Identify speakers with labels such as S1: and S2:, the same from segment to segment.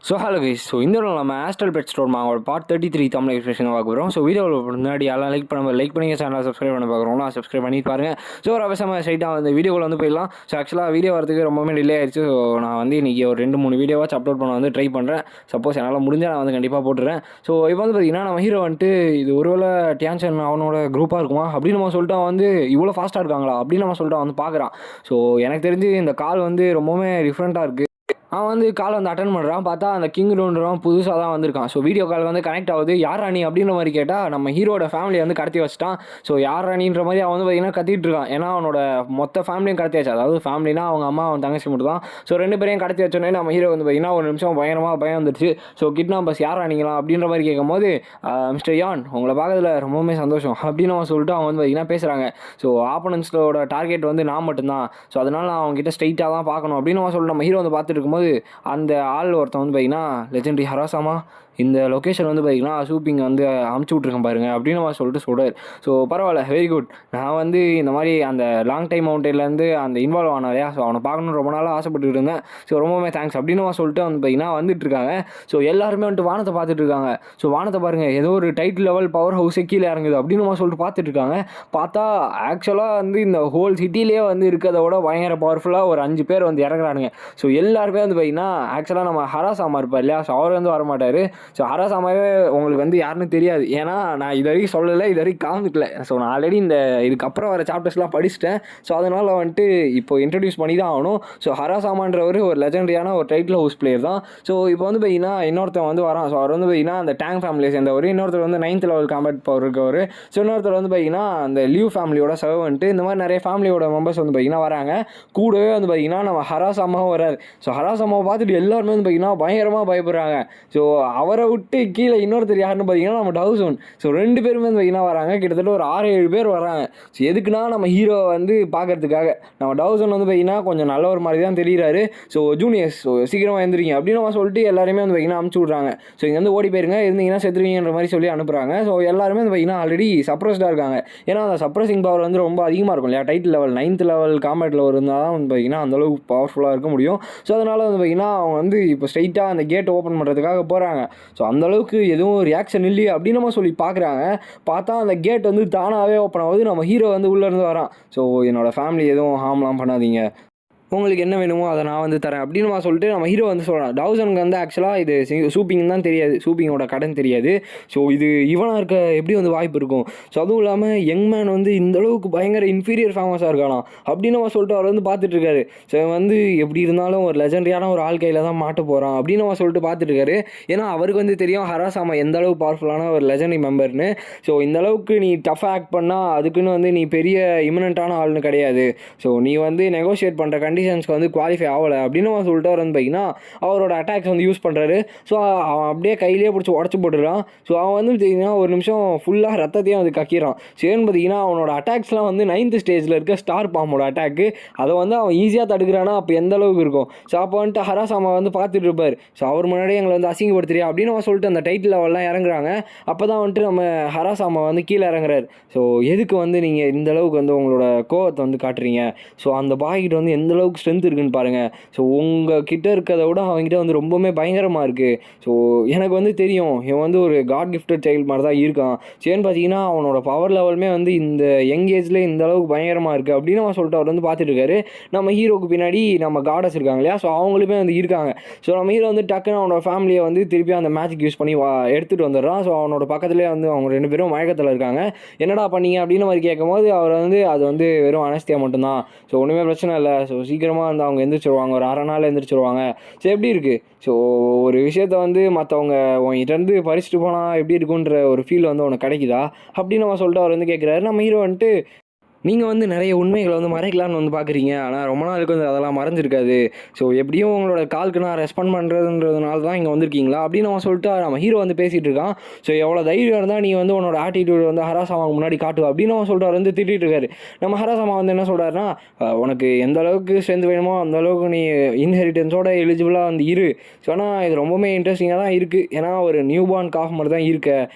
S1: Hello guys. இந்த ஒரு நம்ம ஆஸ்ட்ரல் பெட் ஸ்டோர் மாவோட பார்ட் 33 தமிழ் எக்ஸ்பிரஷன் பார்க்க போகிறோம். வீடியோவில் முன்னாடி எல்லாம் லைக் பண்ணி சேனலை சப்ஸ்கிரைப் பண்ண பார்க்குறோம். சப்ஸ்கிரைப் பண்ணி பாருங்க. ஒரு அவசியமாக ஸ்ட்ரைட்டாக அந்த வீடியோவில் போயிடலாம். ஆக்சுவலாக வீடியோ வரதுக்கு ரொம்பவே டிலே ஆயிடுச்சு. நான் இன்றைக்கி ஒரு 2-3 வீடியோவாச்சும் அப்லோட் பண்ண ட்ரை பண்ணுறேன். சப்போஸ் என்னால் முடிஞ்சால் நான் கண்டிப்பாக போட்டுறேன். இப்போ பார்த்தீங்கன்னா நம்ம ஹீரோ இது ஒருவேளை டியான்சன் அவனோட குரூப்பாக இருக்குமா அப்படின்னு நம்ம சொல்லிட்டு இவ்வளோ ஃபாஸ்ட்டாக இருக்காங்களா அப்படின்னு நம்ம சொல்லிட்டு பார்க்குறான். எனக்கு தெரிஞ்சு இந்த கால் ரொம்பவே டிஃப்ரெண்ட்டாக இருக்குது. அவன் கால் அட்டன் பண்ணுறான். பார்த்தா அந்த கிங் ரவுண்டரும் புதுசாக தான் வந்திருக்கான். வீடியோ கால் கனெக்ட் ஆகுது. யார் ராணி அப்படின்ற மாதிரி கேட்டால் நம்ம ஹீரோட ஃபேமிலியை கடத்தி வச்சிட்டான். யார் ராணின்ற மாதிரி அவன் பார்த்தீங்கன்னா கத்திட்டு இருக்கான். ஏன்னா அவனோட மொத்த ஃபேமிலியும் கடத்தி வச்சா. அதாவது ஃபேமிலினா அவங்க அம்மா அவன் தங்கச்சி மட்டும் தான். 2 பேரையும் கடத்தி வச்சோன்னே நம்ம ஹீரோ பார்த்தீங்கன்னா ஒரு நிமிஷம் பயங்கரமாக பயம் வந்துருச்சு. கிட்னாப்பர்ஸ் யார் ராணிங்களா அப்படின்ற மாதிரி கேட்கும்போது மிஸ்டர் யான் உங்களை பார்க்கறதுல ரொம்பவுமே சந்தோஷம் அப்படின்னு அவன் சொல்லிட்டு அவன் பார்த்தீங்கன்னா பேசுகிறாங்க. ஆப்போனன்ஸோட டார்கெட் நான் மட்டும்தான். அதனால் நான் அவங்ககிட்ட ஸ்ட்ரைட்டாக தான் பார்க்கணும் அப்படின்னு அவன் சொல்லிட்டு நம்ம ஹீரோ பார்த்துட்டு இருக்கும்போது அந்த ஆள் ஒருத்தன் பார்த்தீங்கன்னா லெஜெண்டரி ஹராசாமா இந்த லொக்கேஷன் பார்த்தீங்கன்னா ஷூப்பிங் அமுச்சு விட்ருக்கேன் பாருங்கள் அப்படின்னு அவன் சொல்லிட்டு சொல்கிறார். பரவாயில்ல, வெரி குட். நான் இந்த மாதிரி அந்த லாங் டைம் மவுண்டன்லேருந்து அந்த இன்வால்வ் ஆனா இல்லையா, அவனை பார்க்கணுன்னு ரொம்ப நாளாக ஆசைப்பட்டுட்டு இருந்தேன். ரொம்பவே தேங்க்ஸ் அப்படின்னு அவன் சொல்லிட்டு பார்த்தீங்கன்னா வந்துட்டுருக்காங்க. எல்லாருமே வானத்தை பார்த்துட்டு இருக்காங்க. வானத்தை பாருங்கள், ஏதோ ஒரு டைட்டில் லெவல் பவர் ஹவுஸே கீழே இறங்குது அப்படின்னு அவன் சொல்லிட்டு பார்த்துட்டு இருக்காங்க. பார்த்தா ஆக்சுவலாக இந்த ஹோல் சிட்டிலேயே இருக்கிறத விட பயங்கர பவர்ஃபுல்லாக ஒரு 5 பேர் இறங்குறானுங்க. எல்லாருமே பார்த்தீங்கன்னா ஆக்சுவலாக நம்ம ஹராசாமா இருப்பார் இல்லையா, அவர் வரமாட்டார். ஹராசாமாவே உங்களுக்கு யாருன்னு தெரியாது. ஏன்னா நான் இது வரைக்கும் சொல்லலை, இது வரைக்கும் காமிக்கல. நான் ஆல்ரெடி இதுக்கப்புறம் வர சாப்டர்ஸ்லாம் படிச்சுட்டேன். அதனால் இப்போ இன்ட்ரடியூஸ் பண்ணி தான் ஆகணும். ஹராசாமான்றவர் ஒரு லெஜெண்டரியான ஒரு டைட்டில் ஹவுஸ் பிளேயர் தான். இப்போ பார்த்தீங்கன்னா இன்னொருத்தர் வரான். அவர் பார்த்தீங்கன்னா அந்த டேங் ஃபேமிலியை சேர்ந்தவர். இன்னொருத்தர் 9th லெவல் காம்பேட் பவர் இருக்கவர். இன்னொருத்தர் பார்த்தீங்கன்னா அந்த லியூ ஃபேமிலியோட சர்வன்ட்டு. இந்த மாதிரி நிறைய ஃபேமிலியோட மெம்பர்ஸ் பார்த்தீங்கன்னா வராங்க. கூடவே பார்த்தீங்கன்னா நம்ம ஹராசாமாவும் வராரு. ஹராசாமாவை பார்த்துட்டு எல்லாருமே பார்த்தீங்கன்னா பயங்கரமாக பயப்படுறாங்க. அவரை விட்டு கீழே இன்னொருத்தர் யாருன்னு பார்த்தீங்கன்னா நம்ம டவுசன். 2 பேருமே பார்த்தீங்கன்னா வராங்க. கிட்டத்தட்ட ஒரு 6-7 பேர் வராங்க. எதுக்குன்னா நம்ம ஹீரோ பார்க்கறதுக்காக. நம்ம டவுசன் பார்த்தீங்கன்னா கொஞ்சம் நல்ல ஒரு மாதிரி தான் தெரிகிறாரு. ஜூனியர்ஸ் சீக்கிரமாக எழுந்திரிங்க அப்படின்னு நம்ம சொல்லிட்டு எல்லாருமே பார்த்தீங்கன்னா அமுச்சு விட்றாங்க. இங்கேருந்து ஓடி போயிருங்க, இருந்தீங்கன்னா செத்துருவீங்கன்ற மாதிரி சொல்லி அனுப்புகிறாங்க. எல்லாருமே பார்த்தீங்கன்னா ஆல்ரெடி சப்ரஸ்டாக இருக்காங்க. ஏன்னா அந்த சப்ரஸிங் பவர் ரொம்ப அதிகமாக இருக்கும் இல்லையா. டைட்டில் லெவல் 9th லெவல் காம்பேட்டில் இருந்தால் தான் பார்த்தீங்கன்னா அந்தளவுக்கு பவர்ஃபுல்லாக இருக்க முடியும். அதனால் பார்த்தீங்கன்னா அவங்க இப்போ ஸ்ட்ரைட்டாக அந்த கேட் ஓப்பன் பண்ணுறதுக்காக போகிறாங்க. அந்தளவுக்கு எதுவும் ரியாக்ஷன் இல்லையே அப்படின்னு நம்ம சொல்லி பார்க்குறாங்க. பார்த்தா அந்த கேட் தானாகவே ஓப்பன் ஆகுது. நம்ம ஹீரோ உள்ளேருந்து வரான். என்னோடய ஃபேமிலி எதுவும் ஹார்ம்லாம் பண்ணாதீங்க, உங்களுக்கு என்ன வேணுமோ அதை நான் தரேன் அப்படின்னு சொல்லிட்டு நம்ம ஹீரோ சொல்கிறான். டவுசனுக்கு ஆக்சுவலாக இது ஷூப்பிங் தான் தெரியாது, ஷூப்பிங்கோட கடன் தெரியாது. இது இவனாக இருக்க எப்படி வாய்ப்பு இருக்கும். அதுவும் இல்லாமல் யங் மேன் இந்தளவுக்கு பயங்கர இன்ஃபீரியர் ஃபேமஸாக இருக்கானா அப்படின்னு நம்ம சொல்லிட்டு அவர் பார்த்துட்டு இருக்காரு. எப்படி இருந்தாலும் ஒரு லெஜெண்டரியான ஒரு ஆள் கையில் தான் மாட்ட போகிறான் அப்படின்னு நம்ம சொல்லிட்டு பார்த்துட்டு இருக்காரு. ஏன்னா அவருக்கு தெரியும் ஹராசாமா எந்த அளவுக்கு பவர்ஃபுல்லான ஒரு லெஜெண்டரி மெம்பர்னு. இந்தளவுக்கு நீ டஃப் ஆக்ட் பண்ணால் அதுக்குன்னு நீ பெரிய இமினண்ட்டான ஆள்னு கிடையாது. நீ நெகோஷியேட் பண்ணுற கண்டிஷன்ஸ்க்கு குவாலிஃபை ஆகலை அப்படின்னு சொல்லிட்டு அவர் பார்த்தீங்கன்னா அவரோட அட்டாக்ஸ் யூஸ் பண்ணுறாரு. அவன் அப்படியே கையிலேயே பிடிச்சி உடச்சி போட்டுறான். அவன் பார்த்தீங்கன்னா ஒரு நிமிஷம் ஃபுல்லாக ரத்தத்தையும் கக்கிறான். ஏன்னு பார்த்தீங்கன்னா அவனோட அட்டாக்ஸ்லாம் 9th ஸ்டேஜில் இருக்க ஸ்டார் பாம்போட அட்டாக்கு. அதை அவன் ஈஸியாக தடுக்கிறானா அப்போ எந்த அளவுக்கு இருக்கும். அப்போ ஹராசாமா பார்த்துட்டு இருப்பார். அவர் முன்னாடியே எங்களை அசிங்கப்படுத்துறியா அப்படின்னு அவன் சொல்லிட்டு அந்த டைட்டில் லெவல்லாம் இறங்குறாங்க. அப்போ தான் நம்ம ஹராசாமா கீழே இறங்குறாரு. எதுக்கு நீங்கள் இந்த அளவுக்கு உங்களோட கோவத்தை காட்டுறீங்க. அந்த பாய்கிட்ட எந்த அளவுக்கு ஸ்ட்ரென்த் இருக்குன்னு பாருங்கள். உங்கள் கிட்ட இருக்கிறத விட அவங்ககிட்ட ரொம்பவுமே பயங்கரமாக இருக்குது. எனக்கு தெரியும் இவன் ஒரு காட் கிஃப்டட் சைல்டு மாதிரி தான் இருக்கான். ஏன்னு பார்த்தீங்கன்னா அவனோட பவர் லெவலுமே இந்த யங் ஏஜ்ல இந்த அளவுக்கு பயங்கரமாக இருக்குது அப்படின்னு அவன் சொல்லிட்டு அவர் பார்த்துட்டு இருக்காரு. நம்ம ஹீரோக்கு பின்னாடி நம்ம காடஸ் இருக்காங்க இல்லையா, அவங்களுமே இருக்காங்க. நம்ம ஹீரோ டக்குன்னு அவனோட ஃபேமிலியை திருப்பி அந்த மேஜிக் யூஸ் பண்ணி எடுத்துகிட்டு வந்துடுறான். அவனோட பக்கத்துலேயே அவங்க 2 பேரும் மயக்கத்தில் இருக்காங்க. என்னடா பண்ணீங்க அப்படின்னு மாதிரி கேட்கும்போது அவர் அது வெறும் அனஸ்தியா மட்டும்தான். ஒன்றுமே பிரச்சனை இல்லை. சீக்கிரமாக அவங்க எந்திரிச்சிருவாங்க, ஒரு 1/2 நாள் எந்திரிச்சிருவாங்க. எப்படி இருக்குது. ஒரு விஷயத்த மற்றவங்க உங்ககிட்டருந்து பறிச்சுட்டு போனால் எப்படி இருக்குன்ற ஒரு ஃபீல் உனக்கு கிடைக்குதா அப்படின்னு நம்ம சொல்லிட்டு அவர் கேட்குறாரு. நம்ம ஹீரோ நீங்கள் நிறைய உண்மைகளை மறைக்கலான்னு பார்க்குறீங்க. ஆனால் ரொம்ப நாளுக்கு அதெல்லாம் மறைஞ்சிருக்காது. எப்படியும் உங்களோட காலுக்கு நான் ரெஸ்பாண்ட் பண்ணுறதுன்றதுனால தான் இங்கே வந்திருக்கீங்களா அப்படின்னு அவன் சொல்லிட்டு நம்ம ஹீரோ பேசிகிட்டு இருக்கான். எவ்வளோ தைரியம் இருந்தால் நீ உன்னோட ஆட்டிடியூட் ஹராசாமாவுக்கு முன்னாடி காட்டுவா அப்படின்னு அவன் சொல்லிட்டு அவர் திட்டிகிட்டு இருக்காரு. நம்ம ஹராசாமா என்ன சொல்கிறாருன்னா, உனக்கு எந்த அளவுக்கு ஸ்ட்ரென்த் வேணுமோ அந்த அளவுக்கு நீ இன்ஹெரிட்டன்ஸோட எலிஜிபிளாக இரு. ஆனால் இது ரொம்பவே இன்ட்ரெஸ்டிங்காக தான் இருக்குது. ஏன்னா ஒரு நியூ பார்ன் காஃப் மாதிரி தான் இருக்க.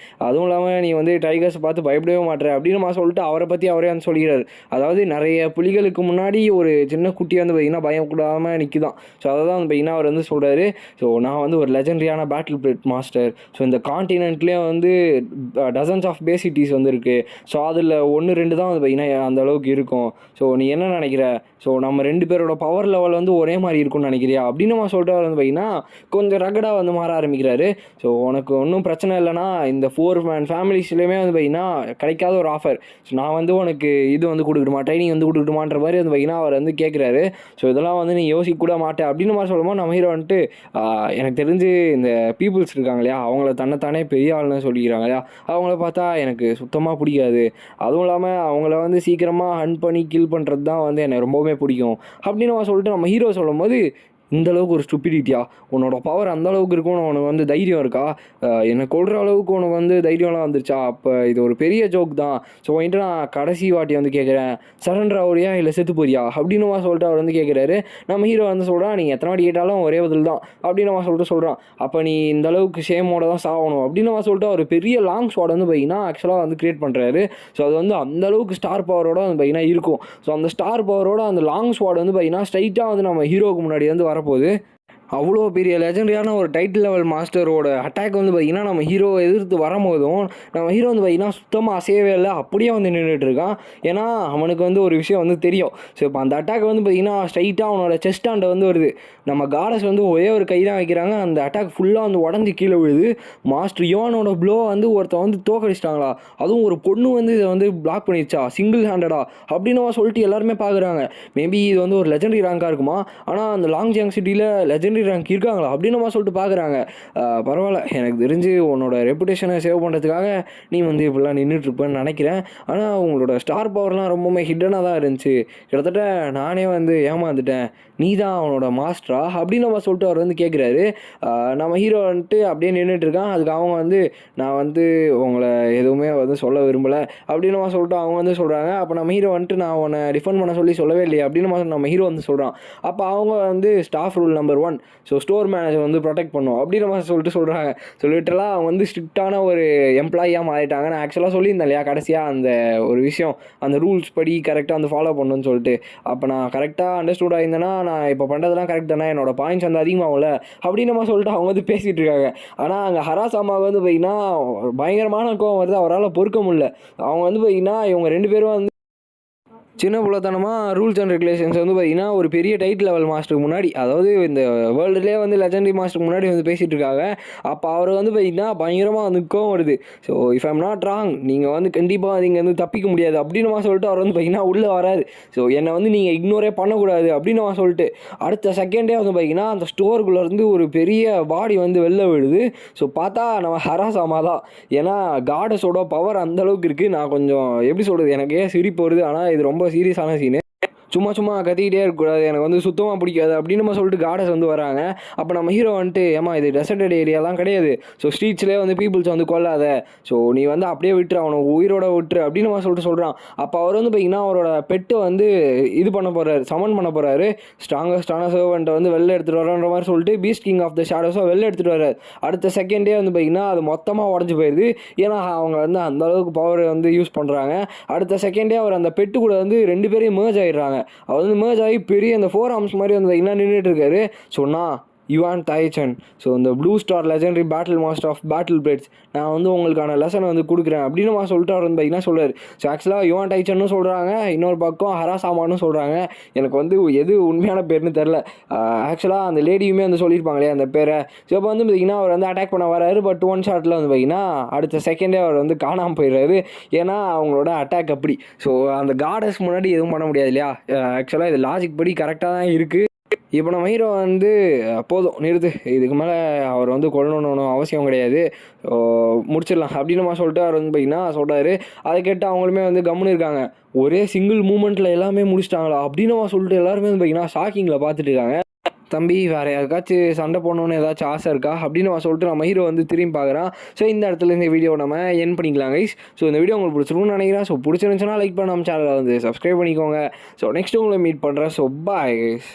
S1: அதுவும் இல்லாமல் நீ டைகர்ஸ் பார்த்து பயப்படவே மாட்டேற அப்படின்னு சொல்லிட்டு அவரை பற்றி அவரே சொல்லிக்கிறாரு. மாஸ்டர். அதாவது நிறைய புலிகளுக்கு முன்னாடி ஒரு சின்ன குட்டி வந்து பார்த்திங்கன்னா பயப்படாமல் நிற்குதான். ஸோ அதை தான் வந்து பார்த்திங்கன்னா அவர் வந்து சொல்கிறாரு. ஸோ நான் வந்து ஒரு லெஜெண்டரியான பேட்டில் பிளேட் மாஸ்டர். ஸோ இந்த கான்டினென்ட்லேயே வந்து டசன்ஸ் ஆஃப் பேசிட்டிஸ் வந்து இருக்குது. ஸோ அதில் 1-2 தான் வந்து பார்த்திங்கன்னா அந்த அளவுக்கு இருக்கும். ஸோ நீ என்ன நினைக்கிற? ஸோ நம்ம 2 பேரோட பவர் லெவல் வந்து ஒரே மாதிரி இருக்கும்னு நினைக்கிறியா அப்படின்னு நம்ம சொல்லிட்டு வந்து பார்த்திங்கன்னா கொஞ்சம் ரகடாக வந்து மாற ஆரம்பிக்கிறாரு. ஸோ உனக்கு ஒன்றும் பிரச்சனை இல்லைனா இந்த 4 மேன் ஃபேமிலிஸ்லேயுமே வந்து பார்த்திங்கன்னா கிடைக்காத ஒரு ஆஃபர். ஸோ நான் வந்து உனக்கு இது வந்து கொடுக்கணுமா, ட்ரைனிங் வந்து கொடுக்கணுமான்ற மாதிரி வந்து பார்த்திங்கன்னா அவர் வந்து கேட்குறாரு. ஸோ இதெல்லாம் வந்து நீ யோசிக்க கூட மாட்டேன் அப்படின்னு மாதிரி சொல்லும்போது நம்ம ஹீரோ வந்துட்டு எனக்கு தெரிஞ்சு இந்த பீப்புள்ஸ் இருக்காங்க இல்லையா, அவங்கள தன்னைத்தானே பெரிய ஆளுன்னு சொல்லிக்கிறாங்க இல்லையா, அவங்கள பார்த்தா எனக்கு சுத்தமாக பிடிக்காது. அதுவும் இல்லாமல் அவங்கள வந்து சீக்கிரமாக ஹண்ட் பண்ணி கில் பண்ணுறது தான் வந்து எனக்கு ரொம்பவுமே பிடிக்கும் அப்படின்னு நம்ம சொல்லிட்டு நம்ம ஹீரோ சொல்லும்போது, இந்தளவுக்கு ஒரு ஸ்டூபிடிட்டியா, உன்னோட பவர் அந்தளவுக்கு இருக்கும்னு உனக்கு வந்து தைரியம் இருக்கா, என்னை கொள்கிற அளவுக்கு உனக்கு வந்து தைரியம்லாம் வந்துருச்சா, அப்போ இது ஒரு பெரிய ஜோக் தான். ஸோ வந்துட்டு நான் கடைசி வாட்டி வந்து கேட்குறேன், சரண்டர் ஆகுறியா இல்லை செத்து போறியா அப்படின்னு சொல்லிட்டு அவர் வந்து கேட்குறாரு. நம்ம ஹீரோ வந்து சொல்கிறான், நீங்கள் எத்தனை வாட்டி கேட்டாலும் ஒரே பதில் தான் அப்படின்னு சொல்லிட்டு சொல்கிறான். அப்போ நீ இந்த அளவுக்கு ஷேமோட தான் சாகணும் அப்படின்னு சொல்லிட்டு அவர் பெரிய லாங் ஸ்வாட் வந்து பார்த்திங்கன்னா ஆக்சுவலாக வந்து க்ரியேட் பண்ணுறாரு. ஸோ அது வந்து அந்தளவுக்கு ஸ்டார் பவரோட வந்து பார்த்திங்கன்னா இருக்கும். ஸோ அந்த ஸ்டார் பவரோட அந்த லாங் ஸ்வாட் வந்து பார்த்திங்கன்னா ஸ்ட்ரைட்டாக வந்து நம்ம ஹீரோவுக்கு முன்னாடி வந்து வரப்போகுது. அவ்வளோ பெரிய லெஜெண்டரியான ஒரு டைட்டில் லெவல் மாஸ்டரோட அட்டாக் வந்து பார்த்திங்கன்னா நம்ம ஹீரோ எதிர்த்து வரும்போதும் நம்ம ஹீரோ வந்து பார்த்திங்கன்னா சுத்தமாக அசையவே இல்லை, அப்படியே வந்து நின்றுட்டு இருக்கான். ஏன்னா அவனுக்கு வந்து ஒரு விஷயம் வந்து தெரியும். ஸோ இப்போ அந்த அட்டாக் வந்து பார்த்திங்கன்னா ஸ்ட்ரைட்டாக அவனோட செஸ்டாண்ட வந்து வருது. நம்ம காடஸ் வந்து ஒரே ஒரு கை தான் வைக்கிறாங்க, அந்த அட்டாக் ஃபுல்லாக வந்து உடஞ்சி கீழே விழுது. மாஸ்டர் யோனோட ப்ளோ வந்து ஒருத்தன் வந்து தோக்கடிச்சிட்டாங்களா, அதுவும் ஒரு பொண்ணு வந்து இதை வந்து பிளாக் பண்ணிடுச்சா சிங்கிள் ஹேண்டடா அப்படின்னு சொல்லிட்டு எல்லாருமே பார்க்குறாங்க. மேபி இது வந்து ஒரு லெஜெண்டரி ரேங்காக இருக்குமா, ஆனால் அந்த லாங் ஜங் சிட்டியில் லெஜெண்டரி ரேங்க் இருக்காங்களா அப்படின்னு சொல்லிட்டு பார்க்குறாங்க. பரவாயில்ல, எனக்கு தெரிஞ்சு உன்னோட ரெப்புடேஷனை சேவ் பண்ணுறதுக்காக நீ வந்து இப்படிலாம் நின்றுட்டுருப்பேன்னு நினைக்கிறேன். ஆனால் உங்களோட ஸ்டார் பவர்லாம் ரொம்பவுமே ஹிட்டனாக தான் இருந்துச்சு. கிட்டத்தட்ட நானே வந்து ஏமாந்துட்டேன், நீ தான் அவனோட மாஸ்டரா அப்படின்னு சொல்லிட்டு அவர் வந்து கேட்குறாரு. நம்ம ஹீரோ வந்துட்டு அப்படியே நின்றுட்டுருக்கான். அதுக்கு அவங்க வந்து நான் வந்து உங்களை எதுவுமே வந்து சொல்ல விரும்பலை அப்படின்னு சொல்லிட்டு அவங்க வந்து சொல்கிறாங்க. அப்போ நம்ம ஹீரோ வந்துட்டு நான் உன்னை டிஃபெண்ட் பண்ண சொல்லவே இல்லையே அப்படின்னு நம்ம ஹீரோ வந்து சொல்கிறான். அப்போ அவங்க வந்து staff rule number 1, so store manager வந்து ப்ரொடெக்ட் பண்ணும் அப்படின்னு சொல்லிட்டு சொல்கிறாங்க. சொல்லிட்டுலாம் அவங்க வந்து ஸ்ட்ரிக்டான ஒரு எம்ப்ளாயியாக மாறிட்டாங்க. நான் ஆக்சுவலாக சொல்லியிருந்தேன் இல்லையா கடைசியாக அந்த ஒரு விஷயம், அந்த ரூல்ஸ் படி கரெக்டாக வந்து ஃபாலோ பண்ணணும்னு சொல்லிட்டு. அப்போ நான் கரெக்டாக அண்டர்ஸ்டூட் ஆயிருந்தேன்னா நான் இப்போ பண்ணுறதுலாம் கரெக்ட் தானே, என்னோட பாயிண்ட்ஸ் வந்து அதிகமாகல அப்படின்னு சொல்லிட்டு அவங்க வந்து பேசிகிட்டு இருக்காங்க. ஆனால் அங்கே ஹராசாமாவுக்கு வந்து பார்த்திங்கன்னா பயங்கரமான கோவம் வருது, அவரால் பொறுக்க முடியல. அவங்க வந்து பார்த்திங்கன்னா இவங்க 2 பேரும் வந்து சின்ன புள்ளத்தனமாக ரூல்ஸ் அண்ட் ரெகுலேஷன்ஸ் வந்து பார்த்திங்கன்னா ஒரு பெரிய டைட்டில் லெவல் மாஸ்டருக்கு முன்னாடி, அதாவது இந்த வேர்ல்டுலேயே வந்து லெஜெண்டரி மாஸ்டருக்கு முன்னாடி வந்து பேசிகிட்டு இருக்காங்க. அப்போ அவர் வந்து பார்த்திங்கன்னா பயங்கரமாக வந்து கோவம் வருது. So if I'm not wrong, நீங்கள் வந்து கண்டிப்பாக நீங்கள் வந்து தப்பிக்க முடியாது அப்படின்னு சொல்லிட்டு அவர் வந்து பார்த்திங்கன்னா உள்ளே வராது. ஸோ என்னை வந்து நீங்கள் இக்னோரே பண்ணக்கூடாது அப்படின்னு சொல்லிட்டு அடுத்த செகண்டே வந்து பார்த்திங்கன்னா அந்த ஸ்டோருக்குள்ளேருந்து ஒரு பெரிய பாடி வந்து வெளில விடுது. ஸோ பார்த்தா நம்ம ஹராசாமா தான். ஏன்னா காடஸோட பவர் அந்தளவுக்கு இருக்குது. நான் கொஞ்சம் எப்படி சொல்கிறது, எனக்கே சிரிப்பு வருது. ஆனால் இது ரொம்ப சீரியஸான சீனு. சும்மா கத்திக்கிட்டே இருக்கக்கூடாது, எனக்கு வந்து சுத்தமாக பிடிக்காது அப்படின்னு சொல்லிட்டு காடஸ் வந்து வராங்க. அப்போ நம்ம ஹீரோ வந்துட்டு ஏமா இது டெசர்டட் ஏரியாலாம் கிடையாது, ஸோ ஸ்ட்ரீட்ஸ்லேயே வந்து பீப்புள்ஸ் வந்து கொல்லாத, ஸோ நீ வந்து அப்படியே விட்டுரு, அவனை உயிரோட விட்டுரு அப்படின்னு சொல்லிட்டு சொல்கிறான். அப்போ அவர் வந்து பார்த்திங்கன்னா அவரோட பெட்டை வந்து இது பண்ண போகிறாரு, சமன் பண்ண போகிறாரு. ஸ்ட்ராங்கஸ்டான சர்வெண்ட்டை வந்து வெளில எடுத்துகிட்டு வரோன்ற மாதிரி சொல்லிட்டு பீஸ்ட் கிங் ஆஃப் த ஷேடோஸை வெளில எடுத்துகிட்டு வர்றாரு. அடுத்த செகண்டே வந்து பார்த்திங்கன்னா அது மொத்தமாக உடஞ்சி போயிடுது. ஏன்னா அவங்க வந்து அந்தளவுக்கு பவர் வந்து யூஸ் பண்ணுறாங்க. அடுத்த செகண்டே அவர் அந்த பெட்டு கூட வந்து 2 பேரையும் மேர்ஜ் ஆகிடுறாங்க. அவர் வந்து மேர்ஜ் ஆகி பெரிய அந்த 4 ஆர்ம்ஸ் மாதிரி வந்து என்ன நின்றுட்டு இருக்காரு. சொன்னால் யுவான் தைச்சன், ஸோ இந்த blue star legendary battle master of battle blades, நான் வந்து உங்களுக்கான லெசனை வந்து கொடுக்குறேன் அப்படின்னு சொல்லிட்டு அவர் வந்து பார்த்திங்கன்னா சொல்கிறார். ஸோ ஆக்சுவலாக யுவான் டைச்சன்னு சொல்கிறாங்க, இன்னொரு பக்கம் ஹராசாமான்னு சொல்கிறாங்க. எனக்கு வந்து எது உண்மையான பேர்னு தெரில. ஆக்சுவலாக அந்த லேடியுமே வந்து சொல்லியிருப்பாங்களே அந்த பேரை. ஸோ இப்போ வந்து பார்த்திங்கன்னா அவர் வந்து அட்டாக் பண்ண வராரு. பட் ஒன் ஷாட்டில் வந்து பார்த்திங்கன்னா அடுத்த செகண்டே அவர் வந்து காணாமல் போயிடுறாரு. ஏன்னா அவங்களோட அட்டாக் அப்படி. ஸோ அந்த காடஸ் முன்னாடி எதுவும் பண்ண முடியாது இல்லையா. ஆக்சுவலாக இது லாஜிக் படி கரெக்டாக தான் இருக்குது. இப்போ நம்ம ஹீரோ வந்து போதும் நிறுத்து, இதுக்கு மேலே அவர் வந்து கொல்லணும்னு அவசியம் கிடையாது, முடிச்சிடலாம் அப்படின்னு சொல்லிட்டு அவர் வந்து பார்த்திங்கன்னா சொல்கிறாரு. அதை கேட்டு அவங்களுமே வந்து கம்முன்னு இருக்காங்க. ஒரே சிங்கிள் மூமெண்ட்டில் எல்லாமே முடிச்சிட்டாங்களா அப்படின்னு சொல்லிட்டு எல்லாருமே வந்து பார்த்திங்கன்னா ஷாக்கிங்கில் பார்த்துட்டு இருக்காங்க. தம்பி வேறு யாருக்காச்சும் சண்டை போடணுன்னு ஏதாச்சும் ஆசை இருக்கா அப்படின்னு சொல்லிட்டு நம்ம ஹீரோ வந்து திரும்பி பார்க்குறான். ஸோ இந்த இடத்துல இந்த வீடியோ நம்ம என் பண்ணிக்கலாம் கைஸ். ஸோ இந்த வீடியோ உங்களுக்கு பிடிச்சிருக்கும்னு நினைக்கிறேன். ஸோ பிடிச்சிருந்துச்சுன்னா லைக் பண்ண நம்ம சேனலை வந்து சப்ஸ்கிரைப் பண்ணிக்கோங்க. ஸோ நெக்ஸ்ட் உங்களை மீட் பண்ணுறேன். So bye guys.